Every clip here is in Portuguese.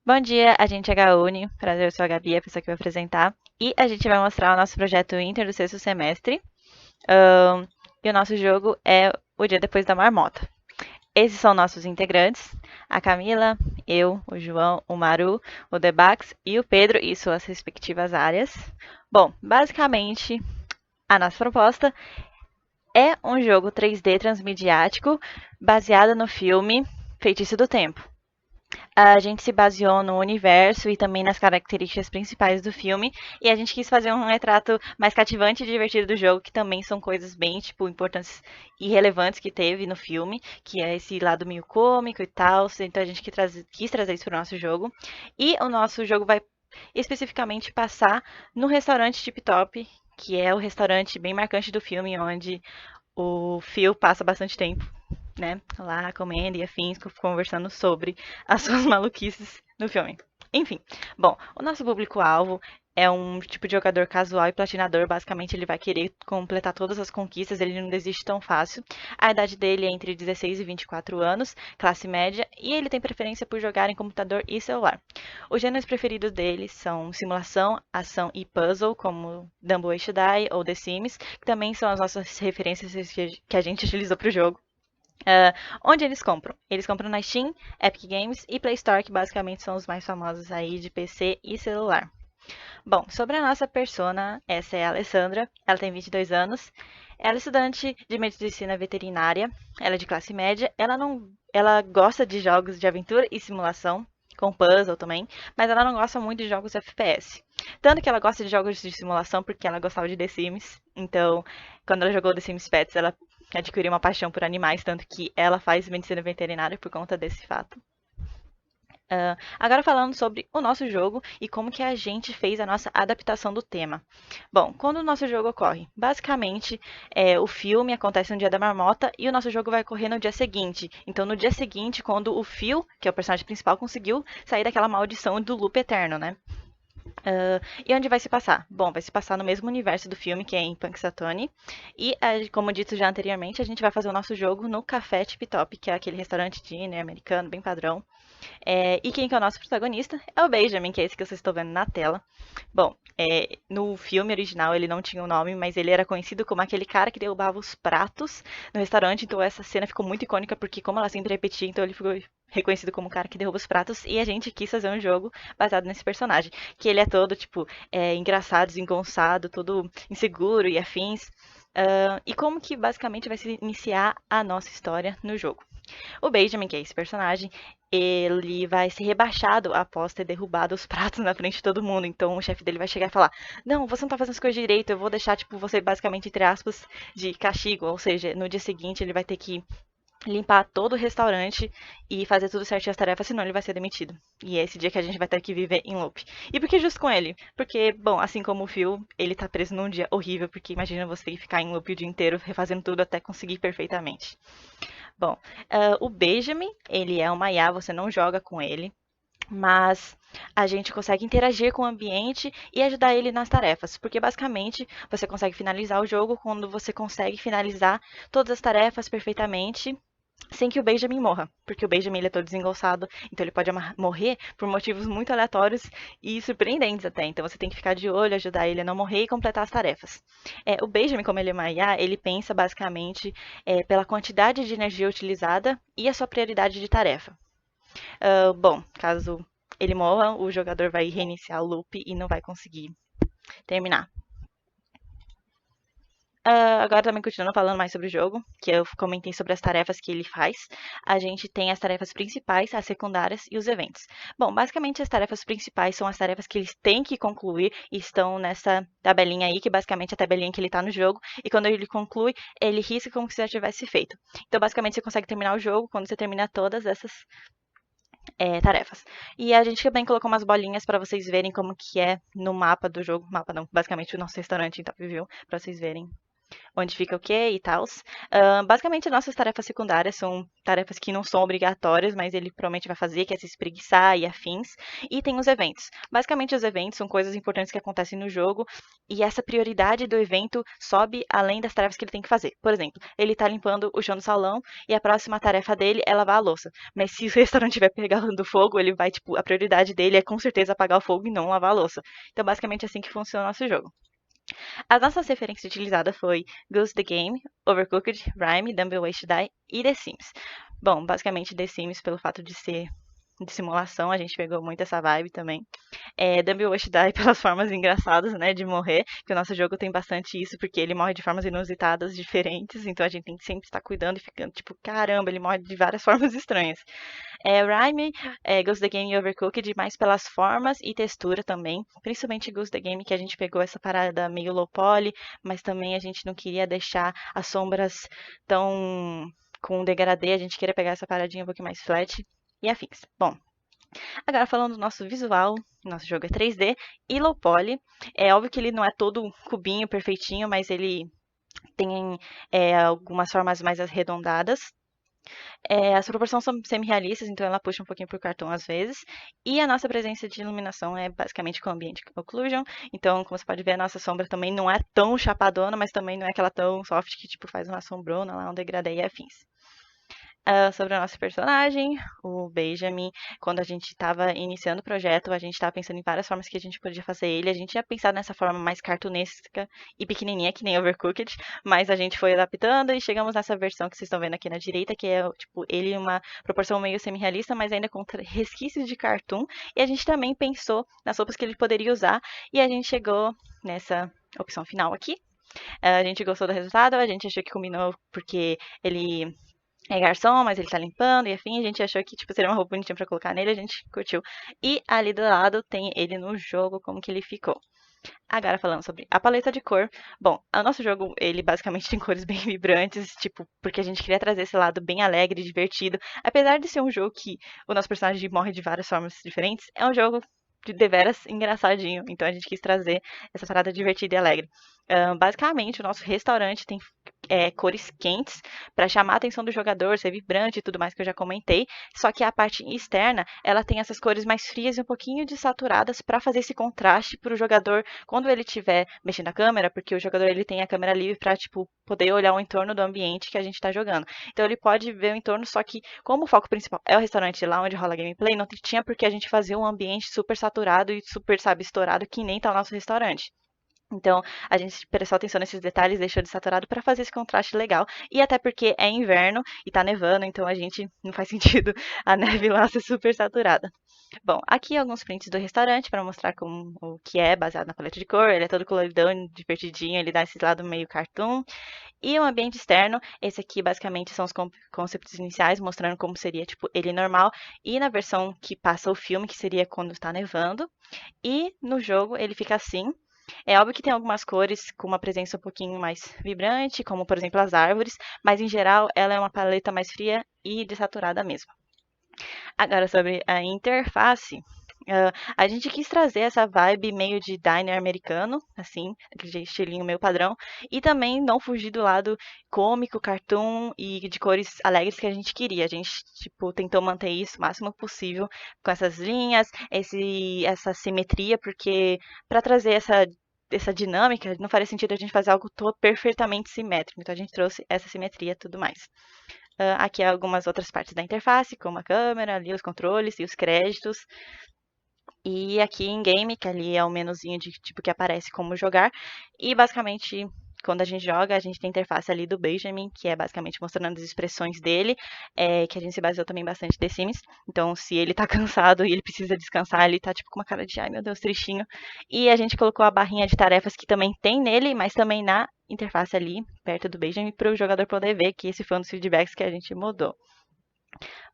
Bom dia, a gente é Gaúne. Prazer, eu sou a Gabi, a pessoa que vai apresentar. E a gente vai mostrar o nosso projeto Inter do sexto semestre. Ahn, e o nosso jogo é o Dia Depois da Marmota. Esses são nossos integrantes: a Camila, eu, o João, o Maru, o Debax e o Pedro e suas respectivas áreas. Bom, basicamente, a nossa proposta é um jogo 3D transmediático baseado no filme Feitiço do Tempo. A gente se baseou no universo e também nas características principais do filme, e a gente quis fazer um retrato mais cativante e divertido do jogo, que também são coisas bem, tipo, importantes e relevantes que teve no filme, que é esse lado meio cômico e tal. Então a gente quis trazer isso para o nosso jogo. E o nosso jogo vai especificamente passar no restaurante Tip Top, que é o restaurante bem marcante do filme, onde o Phil passa bastante tempo, né, lá comendo e afins, conversando sobre as suas maluquices no filme. Enfim, bom, o nosso público-alvo é um tipo de jogador casual e platinador. Basicamente, ele vai querer completar todas as conquistas, ele não desiste tão fácil. A idade dele é entre 16 e 24 anos, classe média, e ele tem preferência por jogar em computador e celular. Os gêneros preferidos dele são simulação, ação e puzzle, como Dumbo Waste Die ou The Sims, que também são as nossas referências que a gente utilizou para o jogo. Onde eles compram? Eles compram na Steam, Epic Games e Play Store, que basicamente são os mais famosos aí de PC e celular. Bom, sobre a nossa persona, essa é a Alessandra, ela tem 22 anos, ela é estudante de medicina veterinária, ela é de classe média, ela gosta de jogos de aventura e simulação, com puzzle também, mas ela não gosta muito de jogos FPS. Tanto que ela gosta de jogos de simulação porque ela gostava de The Sims, então quando ela jogou The Sims Pets, ela adquiriu uma paixão por animais, tanto que ela faz medicina veterinária por conta desse fato. Agora falando sobre o nosso jogo e como que a gente fez a nossa adaptação do tema. Bom, quando o nosso jogo ocorre? Basicamente, o filme acontece no dia da marmota e o nosso jogo vai ocorrer no dia seguinte. Então, no dia seguinte, quando o Phil, que é o personagem principal, conseguiu sair daquela maldição do loop eterno, né? E onde vai se passar? Bom, vai se passar no mesmo universo do filme, que é em Punxsutawney. E, como dito já anteriormente, a gente vai fazer o nosso jogo no Café Tip Top, que é aquele restaurante diner americano, bem padrão. E quem que é o nosso protagonista? É o Benjamin, que é esse que vocês estão vendo na tela. Bom, no filme original ele não tinha o um nome, mas ele era conhecido como aquele cara que derrubava os pratos no restaurante. Então essa cena ficou muito icônica, porque como ela sempre repetia, então ele ficou reconhecido como o cara que derruba os pratos. E a gente quis fazer um jogo baseado nesse personagem, que ele é todo, tipo, engraçado, desengonçado, todo inseguro e afins. E como que basicamente vai se iniciar a nossa história no jogo? O Benjamin, que é esse personagem, ele vai ser rebaixado após ter derrubado os pratos na frente de todo mundo. Então o chefe dele vai chegar e falar: Não, você não tá fazendo as coisas direito, eu vou deixar, tipo, você basicamente, entre aspas, de castigo. Ou seja, no dia seguinte ele vai ter que limpar todo o restaurante e fazer tudo certinho as tarefas, senão ele vai ser demitido. E é esse dia que a gente vai ter que viver em loop. E por que justo com ele? Porque, bom, assim como o Phil, ele tá preso num dia horrível, porque imagina você ficar em loop o dia inteiro, refazendo tudo até conseguir perfeitamente. Bom, o Benjamin, ele é uma IA, você não joga com ele, mas a gente consegue interagir com o ambiente e ajudar ele nas tarefas, porque basicamente você consegue finalizar o jogo quando você consegue finalizar todas as tarefas perfeitamente sem que o Benjamin morra, porque o Benjamin ele é todo desengonçado, então ele pode morrer por motivos muito aleatórios e surpreendentes até. Então você tem que ficar de olho, ajudar ele a não morrer e completar as tarefas. O Benjamin, como ele é uma IA, ele pensa basicamente pela quantidade de energia utilizada e a sua prioridade de tarefa. Bom, caso ele morra, o jogador vai reiniciar o loop e não vai conseguir terminar. Agora também continuando falando mais sobre o jogo, que eu comentei sobre as tarefas que ele faz. A gente tem as tarefas principais, as secundárias e os eventos. Bom, basicamente as tarefas principais são as tarefas que eles têm que concluir e estão nessa tabelinha aí, que basicamente é a tabelinha que ele está no jogo. E quando ele conclui, ele risca como se já tivesse feito. Então, basicamente, você consegue terminar o jogo quando você termina todas essas tarefas. E a gente também colocou umas bolinhas para vocês verem como que é no mapa do jogo. Mapa não, basicamente o nosso restaurante em Top View, para vocês verem onde fica o quê e tal. Basicamente, nossas tarefas secundárias são tarefas que não são obrigatórias, mas ele provavelmente vai fazer, que é se espreguiçar e afins. E tem os eventos. Basicamente, os eventos são coisas importantes que acontecem no jogo, e essa prioridade do evento sobe além das tarefas que ele tem que fazer. Por exemplo, ele está limpando o chão do salão e a próxima tarefa dele é lavar a louça. Mas se o restaurante estiver pegando fogo, ele vai, tipo, a prioridade dele é com certeza apagar o fogo e não lavar a louça. Então, basicamente, é assim que funciona o nosso jogo. As nossas referências utilizadas foi Goose the Game, Overcooked, Rhyme, Dumbbell Ways to Die e The Sims. Bom, basicamente The Sims, pelo fato de ser de simulação, a gente pegou muito essa vibe também. Dumbbell Ways to Die pelas formas engraçadas, né, de morrer, que o nosso jogo tem bastante isso, porque ele morre de formas inusitadas, diferentes, então a gente tem que sempre estar cuidando e ficando tipo, caramba, ele morre de várias formas estranhas. Rhyme, Ghost the Game e Overcooked, mais pelas formas e textura também. Principalmente Ghost the Game, que a gente pegou essa parada meio low poly, mas também a gente não queria deixar as sombras tão com degradê, a gente queria pegar essa paradinha um pouquinho mais flat e afins. Bom, agora falando do nosso visual, nosso jogo é 3D e low poly. É óbvio que ele não é todo cubinho, perfeitinho, mas ele tem algumas formas mais arredondadas. As proporções são semi-realistas, então ela puxa um pouquinho pro cartão às vezes. E a nossa presença de iluminação é basicamente com Ambient Occlusion. Então, como você pode ver, a nossa sombra também não é tão chapadona, mas também não é aquela tão soft que tipo faz uma sombrona lá, um degradê e afins. Sobre o nosso personagem, o Benjamin, quando a gente estava iniciando o projeto, a gente estava pensando em várias formas que a gente podia fazer ele. A gente tinha pensado nessa forma mais cartunesca e pequenininha, que nem Overcooked, mas a gente foi adaptando e chegamos nessa versão que vocês estão vendo aqui na direita, que é tipo ele em uma proporção meio semi-realista, mas ainda com resquícios de cartoon. E a gente também pensou nas roupas que ele poderia usar e a gente chegou nessa opção final aqui. A gente gostou do resultado, a gente achou que combinou porque ele é garçom, mas ele tá limpando e afim, a gente achou que tipo, seria uma roupa bonitinha pra colocar nele, a gente curtiu. E ali do lado tem ele no jogo, como que ele ficou. Agora falando sobre a paleta de cor. Bom, o nosso jogo, ele basicamente tem cores bem vibrantes, tipo, porque a gente queria trazer esse lado bem alegre, divertido. Apesar de ser um jogo que o nosso personagem morre de várias formas diferentes, é um jogo de deveras engraçadinho. Então a gente quis trazer essa parada divertida e alegre. Basicamente, o nosso restaurante tem cores quentes para chamar a atenção do jogador, ser vibrante e tudo mais que eu já comentei. Só que a parte externa, ela tem essas cores mais frias e um pouquinho desaturadas para fazer esse contraste para o jogador quando ele estiver mexendo a câmera, porque o jogador ele tem a câmera livre para tipo poder olhar o entorno do ambiente que a gente está jogando. Então ele pode ver o entorno, só que como o foco principal é o restaurante lá onde rola gameplay, não tinha por que a gente fazer um ambiente super saturado e super, sabe, estourado que nem tá o nosso restaurante. Então, a gente prestou atenção nesses detalhes, deixou de saturado para fazer esse contraste legal. E até porque é inverno e tá nevando, então a gente não faz sentido a neve lá ser super saturada. Bom, aqui alguns prints do restaurante para mostrar como o que é baseado na paleta de cor. Ele é todo coloridão, divertidinho, ele dá esse lado meio cartoon. E o ambiente externo, esse aqui basicamente são os conceitos iniciais, mostrando como seria tipo ele normal. E na versão que passa o filme, que seria quando está nevando. E no jogo ele fica assim. É óbvio que tem algumas cores com uma presença um pouquinho mais vibrante, como por exemplo as árvores, mas em geral ela é uma paleta mais fria e desaturada mesmo. Agora sobre a interface, a gente quis trazer essa vibe meio de diner americano, assim, aquele estilinho meio padrão, e também não fugir do lado cômico, cartoon e de cores alegres que a gente queria. A gente, tipo, tentou manter isso o máximo possível com essas linhas, essa simetria, porque para trazer essa dinâmica, não faria sentido a gente fazer algo perfeitamente simétrico. Então a gente trouxe essa simetria e tudo mais. Aqui algumas outras partes da interface, como a câmera, ali os controles e os créditos. E aqui em game, que ali é o menuzinho de tipo que aparece como jogar. E basicamente, quando a gente joga, a gente tem a interface ali do Benjamin, que é basicamente mostrando as expressões dele, que a gente se baseou também bastante The Sims. Então, se ele tá cansado e ele precisa descansar, ele tá tipo com uma cara de ai meu Deus, tristinho. E a gente colocou a barrinha de tarefas que também tem nele, mas também na interface ali, perto do Benjamin, para o jogador poder ver que esse foi um dos feedbacks que a gente mudou.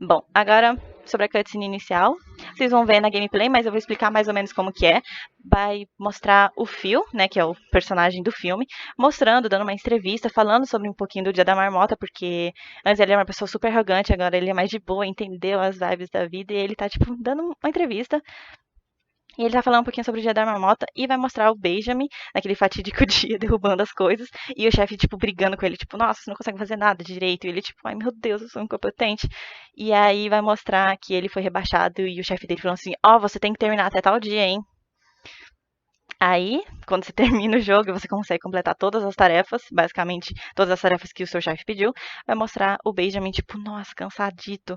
Bom, agora sobre a cutscene inicial, vocês vão ver na gameplay, mas eu vou explicar mais ou menos como que é. Vai mostrar o Phil, né, que é o personagem do filme, mostrando, dando uma entrevista, falando sobre um pouquinho do Dia da Marmota, porque antes ele era uma pessoa super arrogante, agora ele é mais de boa, entendeu as vibes da vida, e ele tá, tipo, dando uma entrevista. E ele tá falando um pouquinho sobre o dia da marmota e vai mostrar o Benjamin naquele fatídico dia derrubando as coisas e o chefe, tipo, brigando com ele, tipo, nossa, você não consegue fazer nada direito. E ele, tipo, ai meu Deus, eu sou incompetente. E aí vai mostrar que ele foi rebaixado e o chefe dele falou assim: ó, você tem que terminar até tal dia, hein? Aí, quando você termina o jogo e você consegue completar todas as tarefas, basicamente todas as tarefas que o seu chefe pediu, vai mostrar o Benjamin, tipo, nossa, cansadito,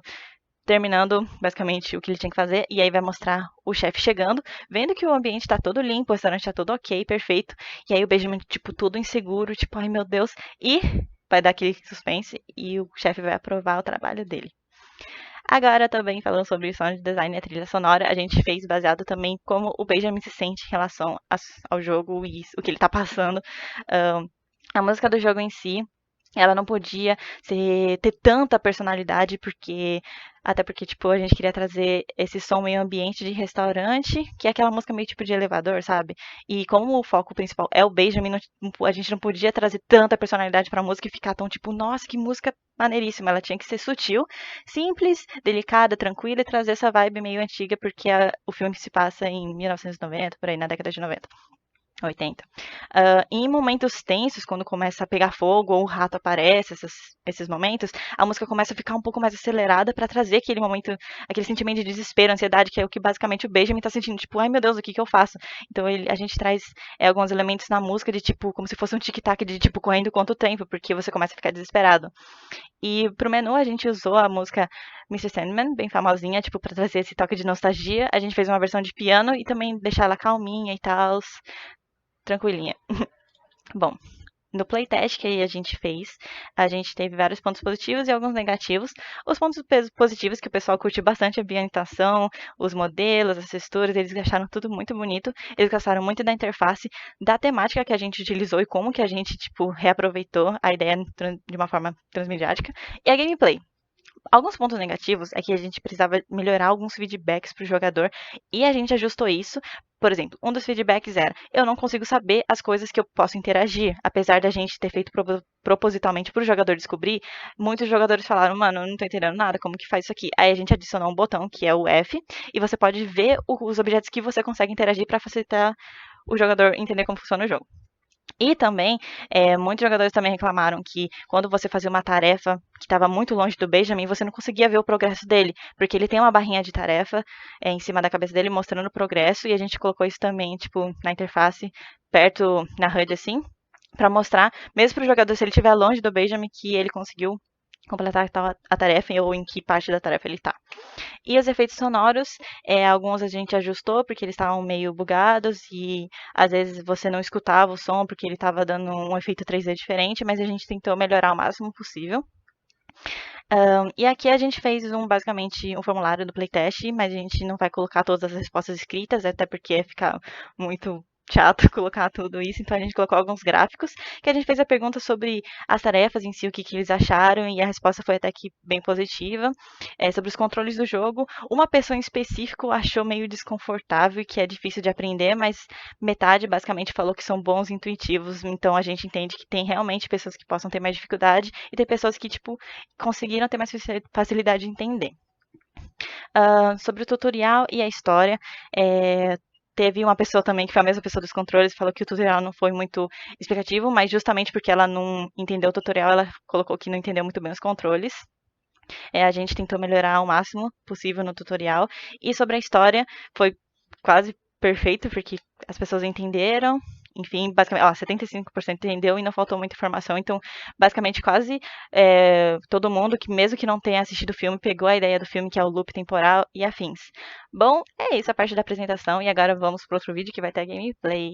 terminando basicamente o que ele tinha que fazer, e aí vai mostrar o chefe chegando, vendo que o ambiente tá todo limpo, o restaurante tá todo ok, perfeito, e aí o Benjamin, tipo, todo inseguro, tipo, ai meu Deus, e vai dar aquele suspense e o chefe vai aprovar o trabalho dele. Agora, também falando sobre o sound design e a trilha sonora, a gente fez baseado também como o Benjamin se sente em relação ao jogo e o que ele tá passando. Um, a música do jogo em si, ela não podia ter tanta personalidade, até porque, tipo, a gente queria trazer esse som meio ambiente de restaurante, que é aquela música meio tipo de elevador, sabe? E como o foco principal é o Benjamin, a gente não podia trazer tanta personalidade pra música e ficar tão tipo, nossa, que música maneiríssima. Ela tinha que ser sutil, simples, delicada, tranquila e trazer essa vibe meio antiga, porque o filme se passa em 1990, por aí, na década de 90. 80. Em momentos tensos, quando começa a pegar fogo ou o rato aparece, esses momentos, a música começa a ficar um pouco mais acelerada para trazer aquele momento, aquele sentimento de desespero, ansiedade, que é o que basicamente o Benjamin tá sentindo, tipo, ai meu Deus, o que que eu faço? Então a gente traz alguns elementos na música de tipo, como se fosse um tic-tac de tipo correndo contra o tempo, porque você começa a ficar desesperado. E pro menu a gente usou a música Mr. Sandman, bem famosinha, tipo, pra trazer esse toque de nostalgia. A gente fez uma versão de piano e também deixar ela calminha e tal, tranquilinha. Bom, no playtest que a gente fez, a gente teve vários pontos positivos e alguns negativos. Os pontos positivos que o pessoal curte bastante a ambientação, os modelos, as texturas, eles acharam tudo muito bonito. Eles gostaram muito da interface, da temática que a gente utilizou e como que a gente, tipo, reaproveitou a ideia de uma forma transmediática. E a gameplay. Alguns pontos negativos é que a gente precisava melhorar alguns feedbacks para o jogador e a gente ajustou isso. Por exemplo, um dos feedbacks era: eu não consigo saber as coisas que eu posso interagir. Apesar da gente ter feito propositalmente para o jogador descobrir, muitos jogadores falaram: mano, eu não tô entendendo nada, como que faz isso aqui? Aí a gente adicionou um botão, que é o F, e você pode ver os objetos que você consegue interagir para facilitar o jogador entender como funciona o jogo. E também, muitos jogadores também reclamaram que quando você fazia uma tarefa que estava muito longe do Benjamin, você não conseguia ver o progresso dele, porque ele tem uma barrinha de tarefa em cima da cabeça dele mostrando o progresso, e a gente colocou isso também, tipo, na interface, perto na HUD assim, para mostrar, mesmo para o jogador, se ele estiver longe do Benjamin, que ele conseguiu completar a tarefa ou em que parte da tarefa ele está. E os efeitos sonoros, alguns a gente ajustou porque eles estavam meio bugados e às vezes você não escutava o som porque ele estava dando um efeito 3D diferente, mas a gente tentou melhorar o máximo possível. E aqui a gente fez basicamente um formulário do playtest, mas a gente não vai colocar todas as respostas escritas, até porque ia ficar muito chato colocar tudo isso, então a gente colocou alguns gráficos, que a gente fez a pergunta sobre as tarefas em si, o que, que eles acharam, e a resposta foi até que bem positiva. Sobre os controles do jogo, uma pessoa em específico achou meio desconfortável e que é difícil de aprender, mas metade basicamente falou que são bons e intuitivos, então a gente entende que tem realmente pessoas que possam ter mais dificuldade e tem pessoas que, tipo, conseguiram ter mais facilidade de entender. Sobre o tutorial e a história, teve uma pessoa também, que foi a mesma pessoa dos controles, falou que o tutorial não foi muito explicativo, mas justamente porque ela não entendeu o tutorial, ela colocou que não entendeu muito bem os controles. A gente tentou melhorar o máximo possível no tutorial. E sobre a história, foi quase perfeito, porque as pessoas entenderam. Enfim, basicamente, 75% entendeu e não faltou muita informação. Então, basicamente, quase todo mundo, que mesmo que não tenha assistido o filme, pegou a ideia do filme, que é o loop temporal e afins. Bom, é isso a parte da apresentação. E agora vamos para outro vídeo que vai ter gameplay.